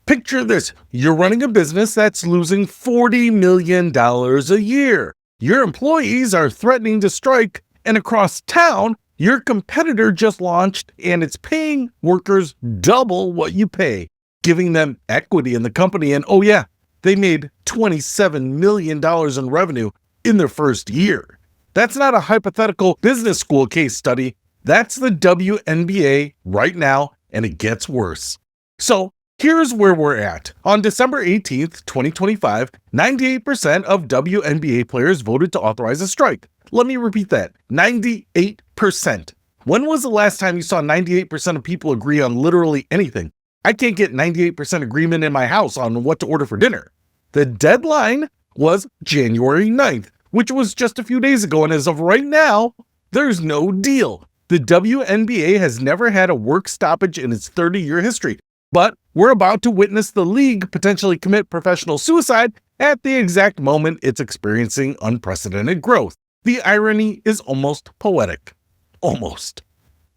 Picture this. You're running a business that's losing $40 million a year. Your employees are threatening to strike, and across town, your competitor just launched and it's paying workers double what you pay, giving them equity in the company. And oh yeah, they made $27 million in revenue in their first year. That's not a hypothetical business school case study. That's the WNBA right now, and it gets worse. So here's where we're at. On December 18th, 2025, 98% of WNBA players voted to authorize a strike. Let me repeat that, 98%. When was the last time you saw 98% of people agree on literally anything? I can't get 98% agreement in my house on what to order for dinner. The deadline was January 9th, which was just a few days ago, and as of right now, there's no deal. The WNBA has never had a work stoppage in its 30-year history, but we're about to witness the league potentially commit professional suicide at the exact moment it's experiencing unprecedented growth. The irony is almost poetic. Almost.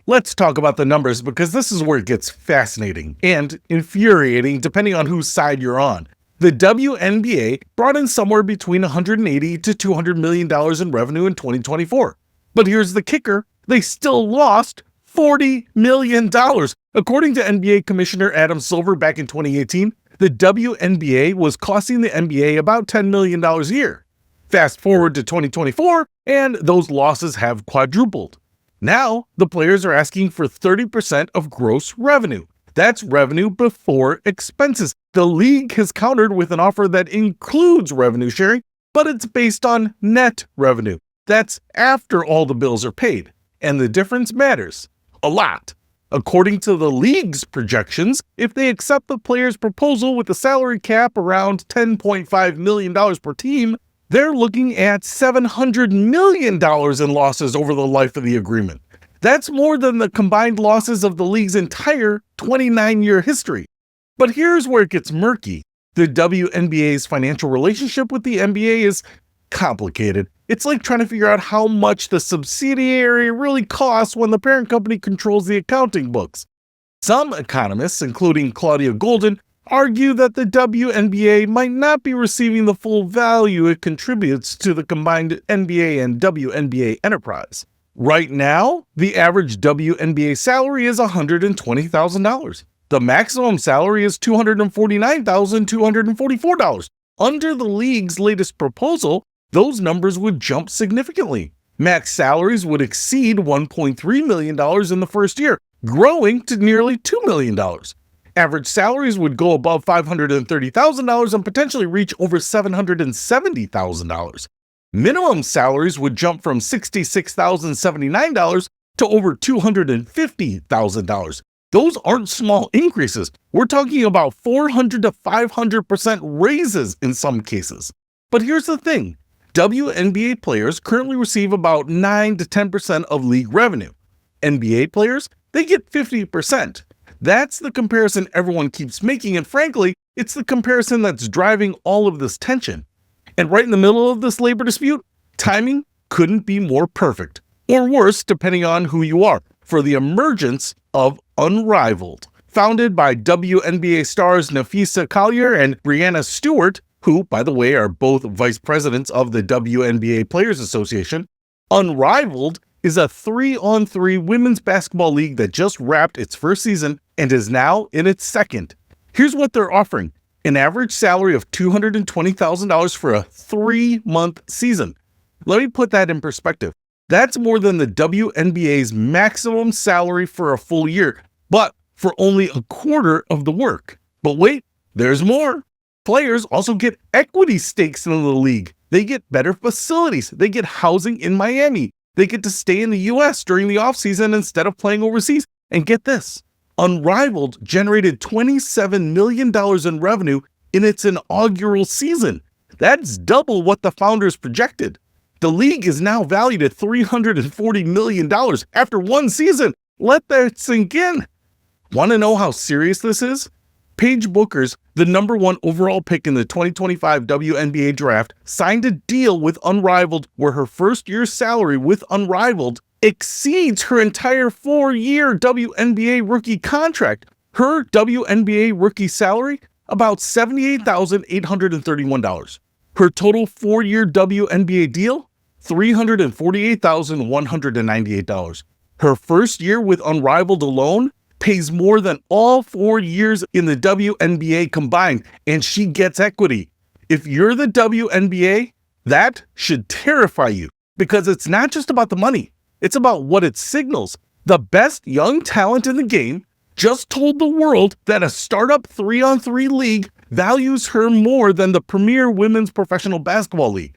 Let's talk about the numbers because this is where it gets fascinating and infuriating depending on whose side you're on. The WNBA brought in somewhere between $180 to $200 million in revenue in 2024. But here's the kicker, they still lost $40 million. According to NBA Commissioner Adam Silver back in 2018, the WNBA was costing the NBA about $10 million a year. Fast forward to 2024, and those losses have quadrupled. Now, the players are asking for 30% of gross revenue. That's revenue before expenses. The league has countered with an offer that includes revenue sharing, but it's based on net revenue. That's after all the bills are paid. And the difference matters a lot. According to the league's projections, if they accept the players' proposal with a salary cap around $10.5 million per team, they're looking at $700 million in losses over the life of the agreement. That's more than the combined losses of the league's entire 29-year history. But here's where it gets murky. The WNBA's financial relationship with the NBA is complicated. It's like trying to figure out how much the subsidiary really costs when the parent company controls the accounting books. Some economists, including Claudia Golden, argue that the WNBA might not be receiving the full value it contributes to the combined NBA and WNBA enterprise. Right now, the average WNBA salary is $120,000. The maximum salary is $249,244. Under the league's latest proposal, those numbers would jump significantly. Max salaries would exceed $1.3 million in the first year, growing to nearly $2 million. Average salaries would go above $530,000 and potentially reach over $770,000. Minimum salaries would jump from $66,079 to over $250,000. Those aren't small increases. We're talking about 400 to 500% raises in some cases. But here's the thing. WNBA players currently receive about 9 to 10% of league revenue. NBA players, they get 50%. That's the comparison everyone keeps making, and frankly, it's the comparison that's driving all of this tension. And right in the middle of this labor dispute, timing couldn't be more perfect, or worse, depending on who you are, for the emergence of Unrivaled. Founded by WNBA stars Nafisa Collier and Brianna Stewart, who, by the way, are both vice presidents of the WNBA Players Association, Unrivaled is a 3-on-3 women's basketball league that just wrapped its first season and is now in its second. Here's what they're offering. An average salary of $220,000 for a 3-month season. Let me put that in perspective. That's more than the WNBA's maximum salary for a full year, but for only a quarter of the work. But wait, there's more. Players also get equity stakes in the league. They get better facilities. They get housing in Miami. They get to stay in the US during the offseason instead of playing overseas. And get this, Unrivaled generated $27 million in revenue in its inaugural season. That's double what the founders projected. The league is now valued at $340 million after one season. Let that sink in. Want to know how serious this is? Paige Bueckers, the #1 overall pick in the 2025 WNBA draft, signed a deal with Unrivaled where her first year's salary with Unrivaled exceeds her entire 4-year WNBA rookie contract. Her WNBA rookie salary, about $78,831. Her total 4-year WNBA deal, $348,198. Her first year with Unrivaled alone pays more than all 4 years in the WNBA combined, and she gets equity. If you're the WNBA, that should terrify you because it's not just about the money. It's about what it signals. The best young talent in the game just told the world that a startup 3-on-3 league values her more than the premier women's professional basketball league.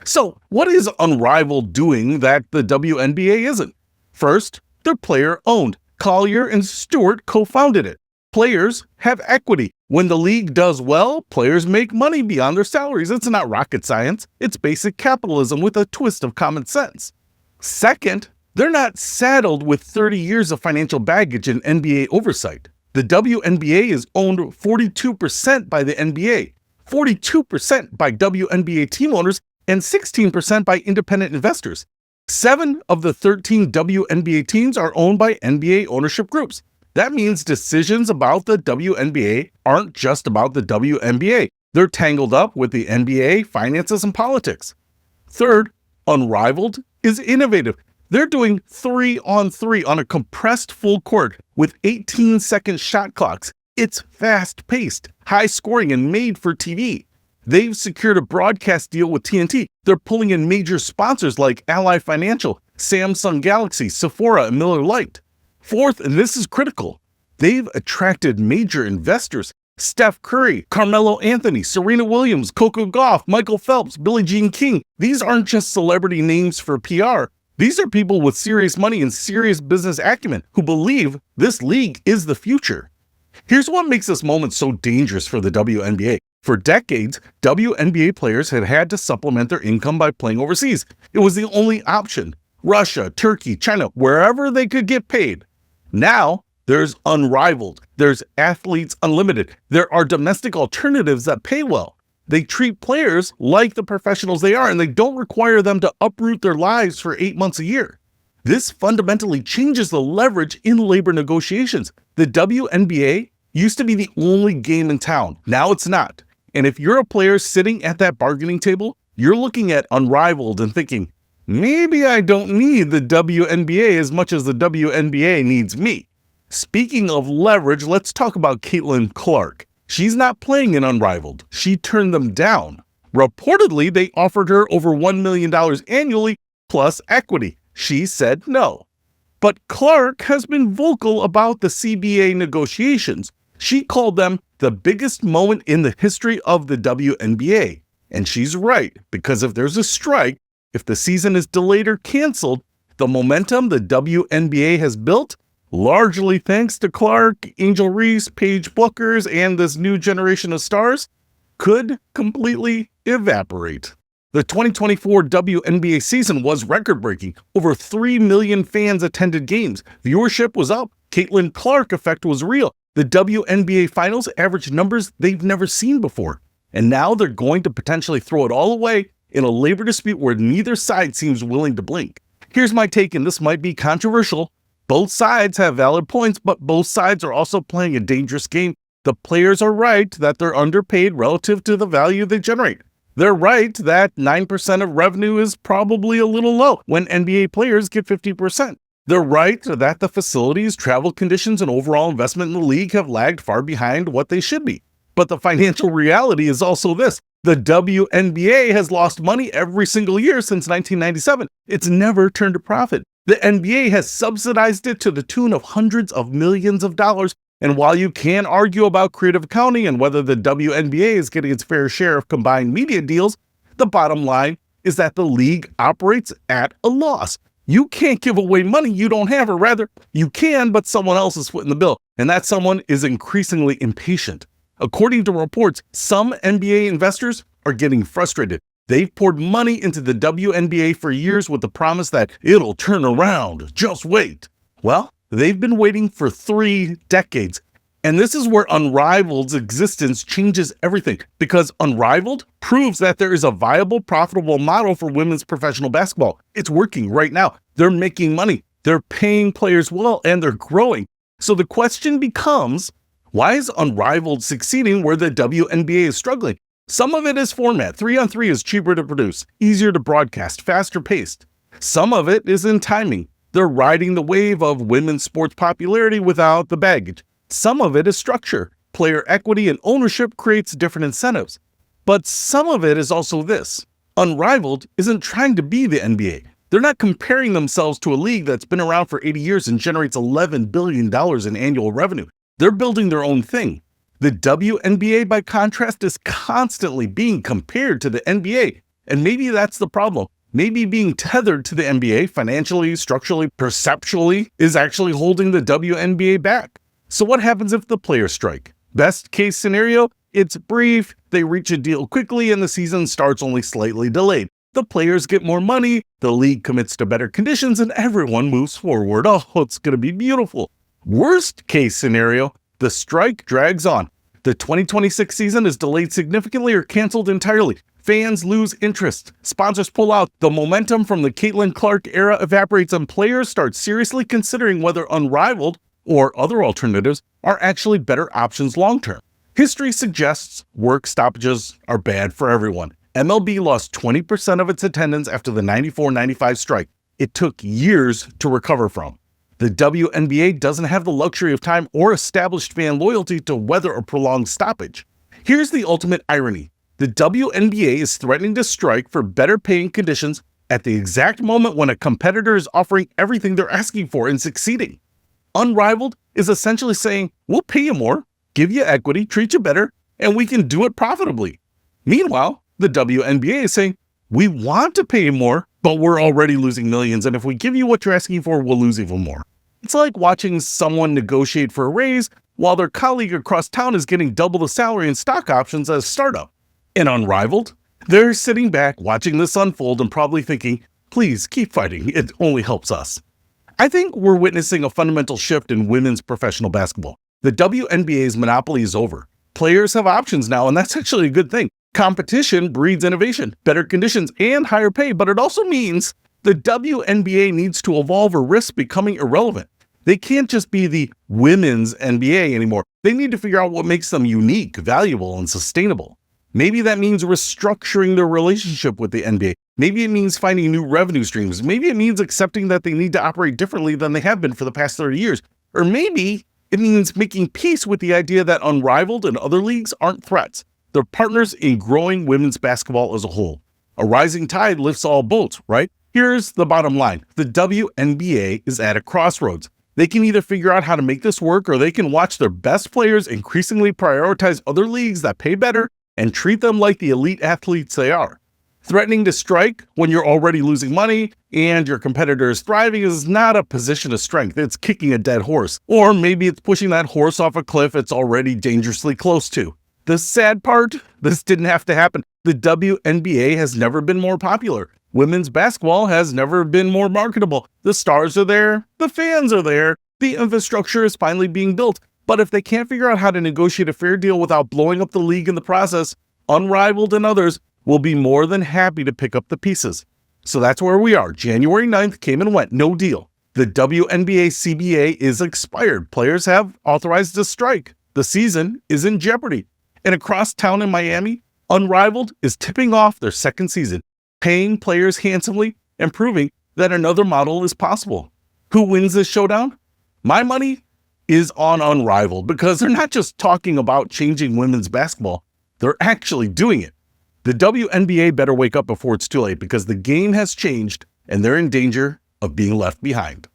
So what is Unrivaled doing that the WNBA isn't? First, they're player-owned. Collier and Stewart co-founded it. Players have equity. When the league does well, players make money beyond their salaries. It's not rocket science. It's basic capitalism with a twist of common sense. Second, they're not saddled with 30 years of financial baggage and NBA oversight. The WNBA is owned 42% by the NBA, 42% by WNBA team owners, and 16% by independent investors. 7 of the 13 WNBA teams are owned by NBA ownership groups. That means decisions about the WNBA aren't just about the WNBA. They're tangled up with the NBA, finances, and politics. Third, Unrivaled is innovative. They're doing 3-on-3 on a compressed full court with 18-second shot clocks. It's fast-paced, high-scoring, and made for TV. They've secured a broadcast deal with TNT. They're pulling in major sponsors like Ally Financial, Samsung Galaxy, Sephora, and Miller Lite. Fourth, and this is critical, they've attracted major investors. Steph Curry, Carmelo Anthony, Serena Williams, Coco Gauff, Michael Phelps, Billie Jean King. These aren't just celebrity names for PR. These are people with serious money and serious business acumen who believe this league is the future. Here's what makes this moment so dangerous for the WNBA. For decades, WNBA players had to supplement their income by playing overseas. It was the only option. Russia, Turkey, China, wherever they could get paid. Now, there's Unrivaled. There's Athletes Unlimited. There are domestic alternatives that pay well. They treat players like the professionals they are, and they don't require them to uproot their lives for 8 months a year. This fundamentally changes the leverage in labor negotiations. The WNBA used to be the only game in town. Now it's not. And if you're a player sitting at that bargaining table, you're looking at Unrivaled and thinking, maybe I don't need the WNBA as much as the WNBA needs me. Speaking of leverage, let's talk about Caitlin Clark. She's not playing in Unrivaled. She turned them down. Reportedly, they offered her over $1 million annually plus equity. She said no. But Clark has been vocal about the CBA negotiations. She called them the biggest moment in the history of the WNBA. And she's right, because if there's a strike, if the season is delayed or canceled, the momentum the WNBA has built, largely thanks to Clark, Angel Reese, Paige Bueckers, and this new generation of stars, could completely evaporate. The 2024 WNBA season was record-breaking. Over 3 million fans attended games. Viewership was up. Caitlin Clark effect was real. The WNBA Finals averaged numbers they've never seen before. And now they're going to potentially throw it all away in a labor dispute where neither side seems willing to blink. Here's my take, and this might be controversial. Both sides have valid points, but both sides are also playing a dangerous game. The players are right that they're underpaid relative to the value they generate. They're right that 9% of revenue is probably a little low when NBA players get 50%. They're right that the facilities, travel conditions, and overall investment in the league have lagged far behind what they should be. But the financial reality is also this. The WNBA has lost money every single year since 1997. It's never turned a profit. The NBA has subsidized it to the tune of hundreds of millions of dollars. And while you can argue about creative accounting and whether the WNBA is getting its fair share of combined media deals, the bottom line is that the league operates at a loss. You can't give away money you don't have, or rather, you can, but someone else is footing the bill. And that someone is increasingly impatient. According to reports, some NBA investors are getting frustrated. They've poured money into the WNBA for years with the promise that it'll turn around. Just wait. Well, they've been waiting for 3 decades. And this is where Unrivaled's existence changes everything, because Unrivaled proves that there is a viable, profitable model for women's professional basketball. It's working right now. They're making money. They're paying players well, and they're growing. So the question becomes, Why is Unrivaled succeeding where the WNBA is struggling? Some of it is format. 3-on-3 is cheaper to produce, easier to broadcast, faster paced. Some of it is in timing. They're riding the wave of women's sports popularity without the baggage. Some of it is structure. Player equity and ownership creates different incentives. But some of it is also this. Unrivaled isn't trying to be the NBA. They're not comparing themselves to a league that's been around for 80 years and generates $11 billion in annual revenue. They're building their own thing. The WNBA, by contrast, is constantly being compared to the NBA. And maybe that's the problem. Maybe being tethered to the NBA financially, structurally, perceptually is actually holding the WNBA back. So what happens if the players strike? Best case scenario, it's brief, they reach a deal quickly, and the season starts only slightly delayed. The players get more money, the league commits to better conditions, and everyone moves forward. Oh, it's going to be beautiful. Worst case scenario, the strike drags on. The 2026 season is delayed significantly or canceled entirely. Fans lose interest. Sponsors pull out. The momentum from the Caitlin Clark era evaporates, and players start seriously considering whether Unrivaled or other alternatives are actually better options long-term. History suggests work stoppages are bad for everyone. MLB lost 20% of its attendance after the 94-95 strike. It took years to recover from. The WNBA doesn't have the luxury of time or established fan loyalty to weather a prolonged stoppage. Here's the ultimate irony. The WNBA is threatening to strike for better paying conditions at the exact moment when a competitor is offering everything they're asking for and succeeding. Unrivaled is essentially saying, we'll pay you more, give you equity, treat you better, and we can do it profitably. Meanwhile, the WNBA is saying, we want to pay you more, but we're already losing millions, and if we give you what you're asking for, we'll lose even more. It's like watching someone negotiate for a raise while their colleague across town is getting double the salary and stock options as a startup. In Unrivaled, they're sitting back watching this unfold and probably thinking, please keep fighting, it only helps us. I think we're witnessing a fundamental shift in women's professional basketball. The WNBA's monopoly is over. Players have options now, and that's actually a good thing. Competition breeds innovation, better conditions, and higher pay, but it also means the WNBA needs to evolve or risk becoming irrelevant. They can't just be the women's NBA anymore. They need to figure out what makes them unique, valuable, and sustainable. Maybe that means restructuring their relationship with the NBA. Maybe it means finding new revenue streams. Maybe it means accepting that they need to operate differently than they have been for the past 30 years. Or maybe it means making peace with the idea that Unrivaled and other leagues aren't threats. They're partners in growing women's basketball as a whole. A rising tide lifts all boats, right? Here's the bottom line. The WNBA is at a crossroads. They can either figure out how to make this work, or they can watch their best players increasingly prioritize other leagues that pay better and treat them like the elite athletes they are. Threatening to strike when you're already losing money and your competitor is thriving is not a position of strength. It's kicking a dead horse. Or maybe it's pushing that horse off a cliff it's already dangerously close to. The sad part, this didn't have to happen. The WNBA has never been more popular. Women's basketball has never been more marketable. The stars are there, the fans are there, the infrastructure is finally being built. But if they can't figure out how to negotiate a fair deal without blowing up the league in the process, Unrivaled and others will be more than happy to pick up the pieces. So that's where we are. January 9th came and went, no deal. The WNBA CBA is expired. Players have authorized a strike. The season is in jeopardy. And across town in Miami, Unrivaled is tipping off their second season, paying players handsomely and proving that another model is possible. Who wins this showdown? My money is on Unrivaled, because they're not just talking about changing women's basketball, they're actually doing it. The WNBA better wake up before it's too late, because the game has changed and they're in danger of being left behind.